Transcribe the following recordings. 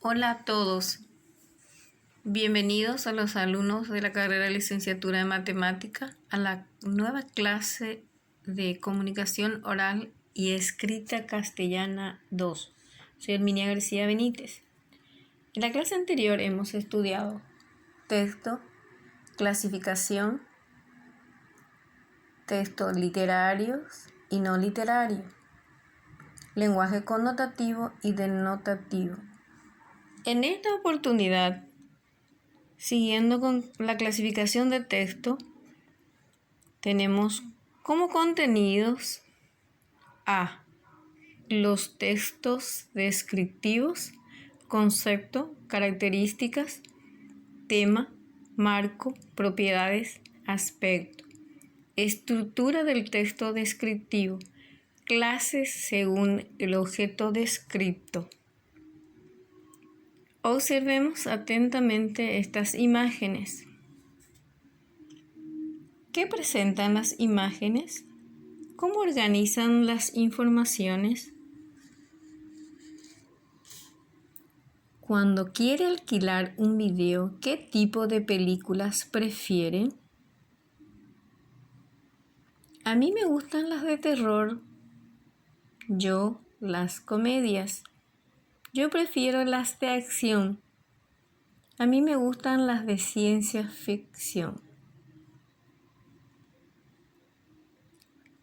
Hola a todos, bienvenidos a los alumnos de la carrera de licenciatura en matemática a la nueva clase de comunicación oral y escrita castellana 2. Soy Herminia García Benítez. En la clase anterior hemos estudiado texto, clasificación, textos literarios y no literarios, lenguaje connotativo y denotativo. En esta oportunidad, siguiendo con la clasificación de texto, tenemos como contenidos a los textos descriptivos, concepto, características, tema, marco, propiedades, aspecto, estructura del texto descriptivo, clases según el objeto descrito. Observemos atentamente estas imágenes. ¿Qué presentan las imágenes? ¿Cómo organizan las informaciones? Cuando quiere alquilar un video, ¿qué tipo de películas prefieren? A mí me gustan las de terror. Yo, las comedias. Yo prefiero las de acción. A mí me gustan las de ciencia ficción.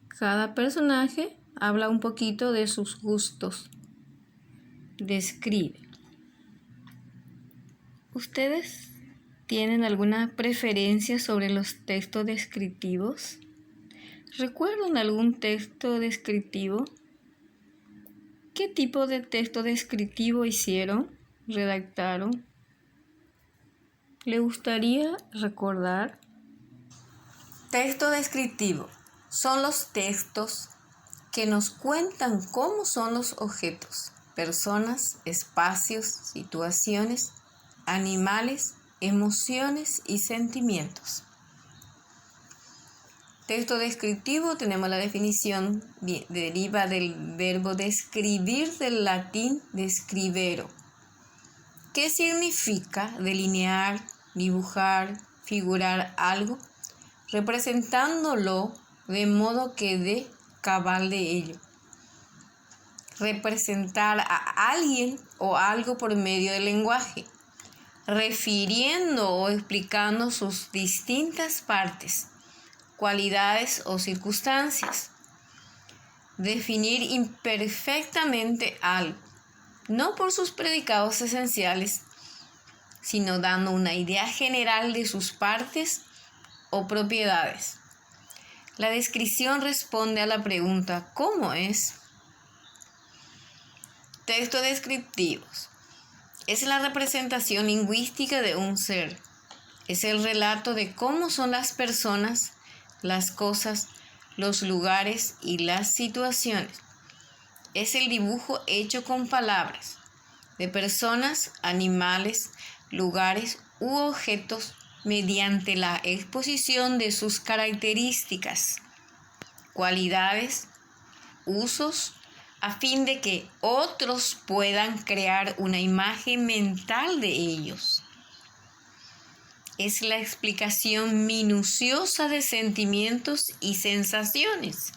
Cada personaje habla un poquito de sus gustos. Describe. ¿Ustedes tienen alguna preferencia sobre los textos descriptivos? ¿Recuerdan algún texto descriptivo? ¿Qué tipo de texto descriptivo hicieron? ¿Redactaron? ¿Le gustaría recordar? Texto descriptivo. Son los textos que nos cuentan cómo son los objetos, personas, espacios, situaciones, animales, emociones y sentimientos. Texto descriptivo, tenemos la definición, deriva del verbo describir del latín describero, que significa delinear, dibujar, figurar algo, representándolo de modo que dé cabal de ello. Representar a alguien o algo por medio del lenguaje, refiriendo o explicando sus distintas partes, cualidades o circunstancias. Definir imperfectamente algo, no por sus predicados esenciales, sino dando una idea general de sus partes o propiedades. La descripción responde a la pregunta ¿cómo es? Textos descriptivos. Es la representación lingüística de un ser. Es el relato de cómo son las personas, las cosas, los lugares y las situaciones. Es el dibujo hecho con palabras de personas, animales, lugares u objetos mediante la exposición de sus características, cualidades, usos, a fin de que otros puedan crear una imagen mental de ellos. Es la explicación minuciosa de sentimientos y sensaciones,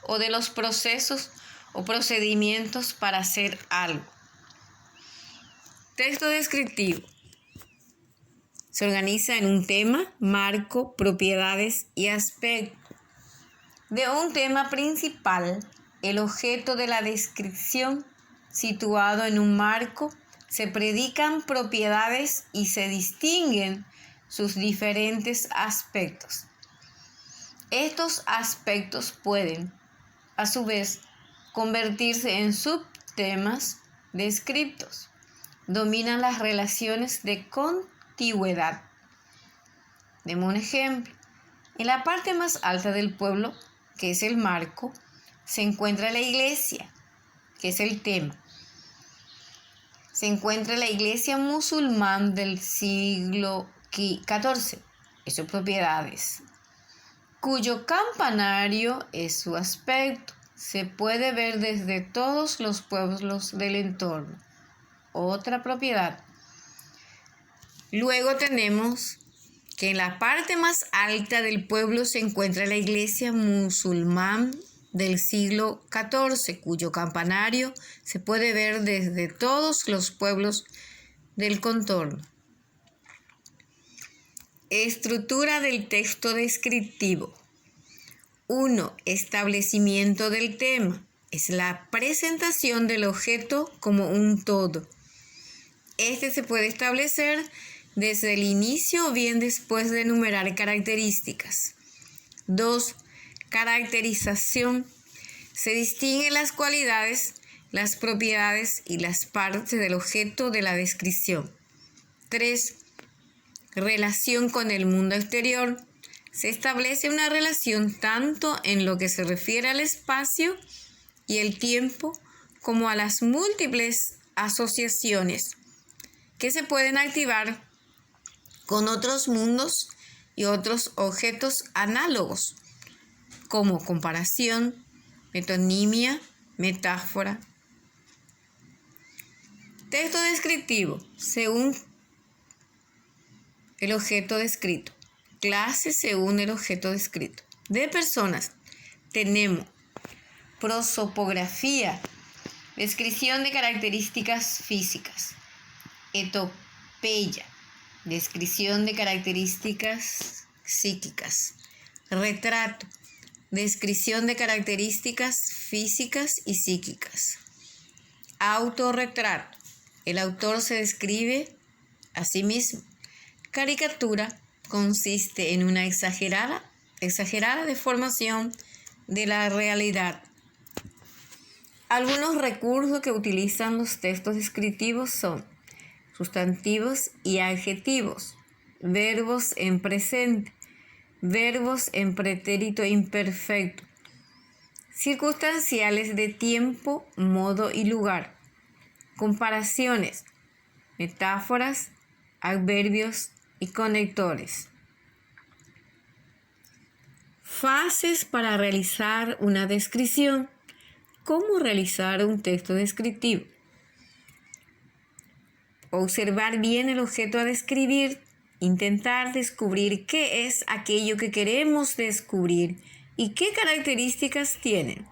o de los procesos o procedimientos para hacer algo. Texto descriptivo. Se organiza en un tema, marco, propiedades y aspecto. De un tema principal, el objeto de la descripción, situado en un marco, se predican propiedades y se distinguen sus diferentes aspectos. Estos aspectos pueden, a su vez, convertirse en subtemas descriptos. Dominan las relaciones de contigüedad. Demos un ejemplo. En la parte más alta del pueblo, que es el marco, se encuentra la iglesia, que es el tema. Se encuentra la iglesia musulmán del siglo XIV, es sus propiedades, cuyo campanario es su aspecto. Se puede ver desde todos los pueblos del entorno. otra propiedad. Luego tenemos que en la parte más alta del pueblo se encuentra la iglesia musulmán del siglo XIV, cuyo campanario se puede ver desde todos los pueblos del contorno. Estructura del texto descriptivo. 1. Establecimiento del tema. Es la presentación del objeto como un todo. Este se puede establecer desde el inicio o bien después de enumerar características. 2. Caracterización. Se distinguen las cualidades, las propiedades y las partes del objeto de la descripción. 3. Relación con el mundo exterior. Se establece una relación tanto en lo que se refiere al espacio y el tiempo como a las múltiples asociaciones que se pueden activar con otros mundos y otros objetos análogos, como comparación, metonimia, metáfora. Texto descriptivo, según el objeto descrito. Clase según el objeto descrito. De personas tenemos prosopografía, descripción de características físicas. Etopeya, descripción de características psíquicas. Retrato, descripción de características físicas y psíquicas. Autorretrato, el autor se describe a sí mismo. Caricatura, consiste en una exagerada deformación de la realidad. Algunos recursos que utilizan los textos descriptivos son sustantivos y adjetivos, verbos en presente, verbos en pretérito imperfecto, circunstanciales de tiempo, modo y lugar, comparaciones, metáforas, adverbios y conectores. Fases para realizar una descripción. ¿Cómo realizar un texto descriptivo? Observar bien el objeto a describir, intentar descubrir qué es aquello que queremos descubrir y qué características tienen.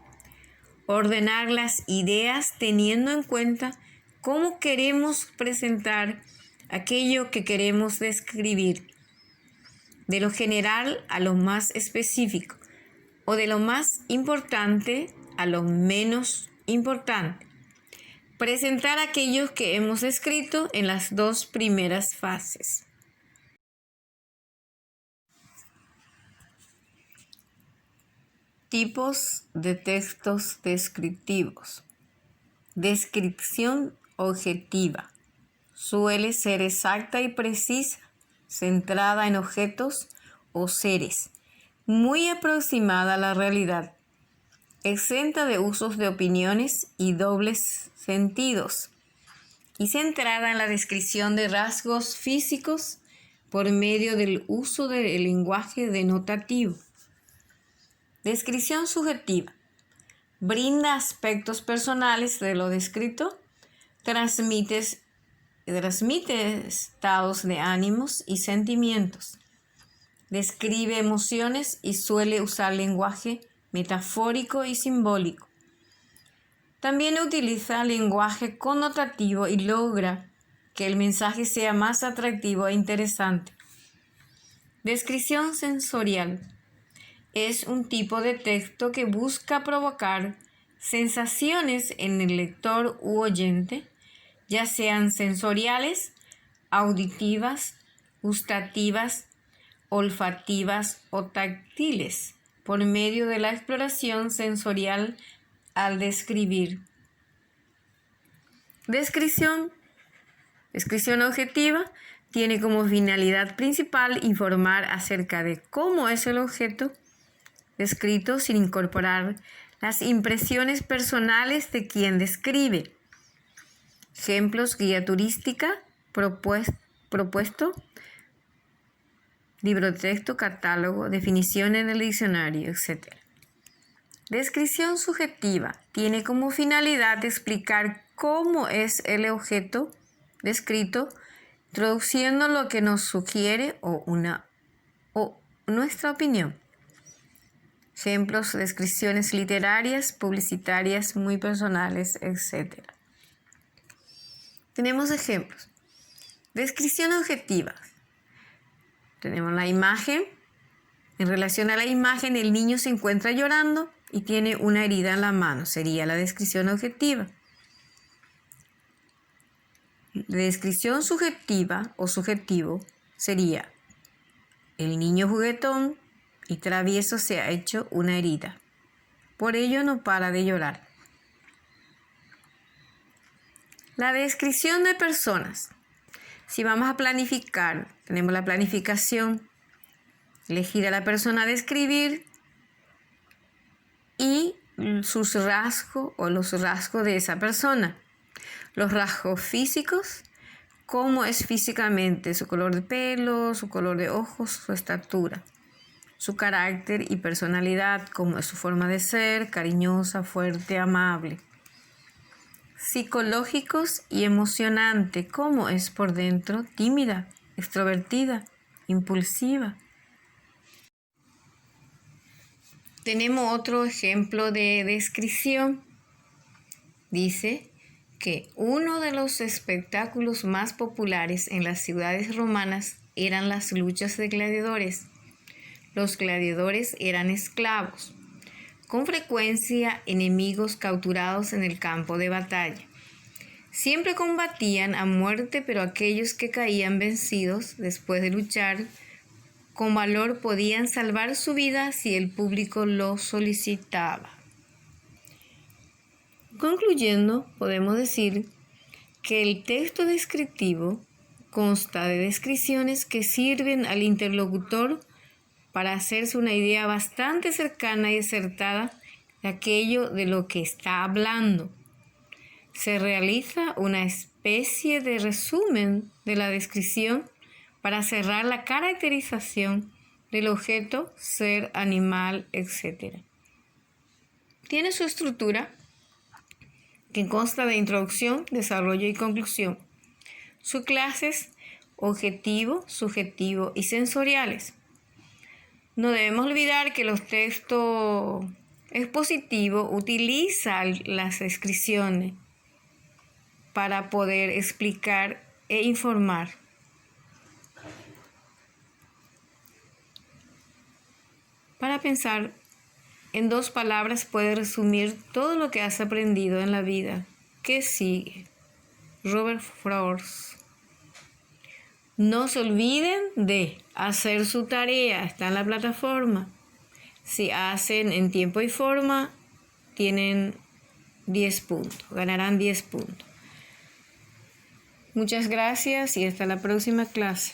Ordenar las ideas teniendo en cuenta cómo queremos presentar aquello que queremos describir, de lo general a lo más específico, o de lo más importante a lo menos importante. Presentar aquellos que hemos escrito en las dos primeras fases. Tipos de textos descriptivos. Descripción objetiva. Suele ser exacta y precisa, centrada en objetos o seres, muy aproximada a la realidad, exenta de usos de opiniones y dobles sentidos, y centrada en la descripción de rasgos físicos por medio del uso del lenguaje denotativo. Descripción subjetiva. Brinda aspectos personales de lo descrito, transmite estados de ánimos y sentimientos. Describe emociones y suele usar lenguaje metafórico y simbólico. También utiliza lenguaje connotativo y logra que el mensaje sea más atractivo e interesante. Descripción sensorial. Es un tipo de texto que busca provocar sensaciones en el lector u oyente, ya sean sensoriales, auditivas, gustativas, olfativas o táctiles, por medio de la exploración sensorial al describir. Descripción objetiva tiene como finalidad principal informar acerca de cómo es el objeto descrito sin incorporar las impresiones personales de quien describe. Ejemplos: guía turística, propuesto, libro de texto, catálogo, definición en el diccionario, etc. Descripción subjetiva tiene como finalidad explicar cómo es el objeto descrito, introduciendo lo que nos sugiere o nuestra opinión. Ejemplos, descripciones literarias, publicitarias, muy personales, etc. Tenemos ejemplos. Descripción objetiva. Tenemos la imagen. En relación a la imagen, el niño se encuentra llorando y tiene una herida en la mano. Sería la descripción objetiva. La descripción subjetiva o subjetivo sería: el niño juguetón y travieso se ha hecho una herida. Por ello no para de llorar. La descripción de personas. Si vamos a planificar, tenemos la planificación, elegir a la persona a describir y sus rasgos o los rasgos de esa persona. Los rasgos físicos, cómo es físicamente, su color de pelo, su color de ojos, su estatura. Su carácter y personalidad, como es su forma de ser, cariñosa, fuerte, amable. Psicológicos y emocionante, como es por dentro, tímida, extrovertida, impulsiva. Tenemos otro ejemplo de descripción. Dice que uno de los espectáculos más populares en las ciudades romanas eran las luchas de gladiadores. Los gladiadores eran esclavos, con frecuencia enemigos capturados en el campo de batalla. Siempre combatían a muerte, pero aquellos que caían vencidos después de luchar con valor podían salvar su vida si el público lo solicitaba. Concluyendo, podemos decir que el texto descriptivo consta de descripciones que sirven al interlocutor para hacerse una idea bastante cercana y acertada de aquello de lo que está hablando. Se realiza una especie de resumen de la descripción para cerrar la caracterización del objeto, ser, animal, etc. Tiene su estructura, que consta de introducción, desarrollo y conclusión. Sus clases: objetivo, subjetivo y sensoriales. No debemos olvidar que los textos expositivos utilizan las descripciones para poder explicar e informar. Para pensar, en 2 palabras puede resumir todo lo que has aprendido en la vida. ¿Qué sigue? Robert Frost. No se olviden de hacer su tarea, está en la plataforma. Si hacen en tiempo y forma, tienen 10 puntos, ganarán 10 puntos. Muchas gracias y hasta la próxima clase.